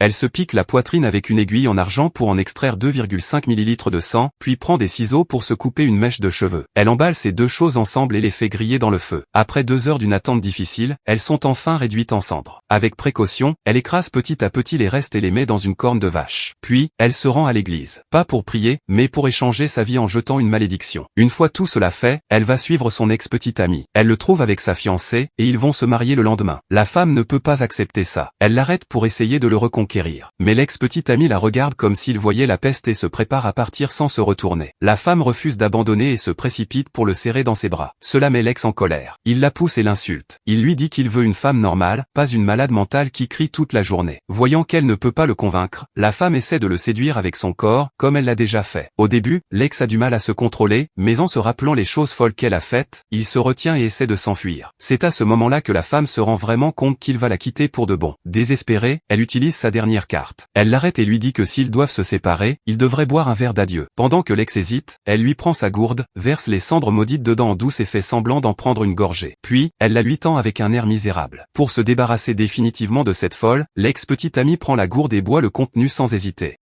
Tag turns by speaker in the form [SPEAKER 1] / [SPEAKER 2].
[SPEAKER 1] Elle se pique la poitrine avec une aiguille en argent pour en extraire 2,5 ml de sang, puis prend des ciseaux pour se couper une mèche de cheveux. Elle emballe ces deux choses ensemble et les fait griller dans le feu. Après 2 heures d'une attente difficile, elles sont enfin réduites en cendres. Avec précaution, elle écrase petit à petit les restes et les met dans une corne de vache. Puis, elle se rend à l'église. Pas pour prier, mais pour échanger sa vie en jetant une malédiction. Une fois tout cela fait, elle va suivre son ex-petite amie. Elle le trouve avec sa fiancée, et ils vont se marier le lendemain. La femme ne peut pas accepter ça. Elle l'arrête pour essayer de le reconquérir. Mais l'ex-petite amie la regarde comme s'il voyait la peste et se prépare à partir sans se retourner. La femme refuse d'abandonner et se précipite pour le serrer dans ses bras. Cela met l'ex en colère. Il la pousse et l'insulte. Il lui dit qu'il veut une femme normale, pas une malade mentale qui crie toute la journée. Voyant qu'elle ne peut pas le convaincre, la femme essaie de le séduire avec son corps, comme elle l'a déjà fait. Au début, l'ex a du mal à se contrôler, mais en se rappelant les choses folles qu'elle a faites, il se retient et essaie de s'enfuir. C'est à ce moment-là que la femme se rend vraiment compte qu'il va la quitter pour de bon. Désespérée, elle utilise sa dernière carte. Elle l'arrête et lui dit que s'ils doivent se séparer, ils devraient boire un verre d'adieu. Pendant que l'ex hésite, elle lui prend sa gourde, verse les cendres maudites dedans en douce et fait semblant d'en prendre une gorgée. Puis, elle la lui tend avec un air misérable. Pour se débarrasser définitivement de cette folle, l'ex-petite amie prend la gourde et boit le contenu sans hésiter.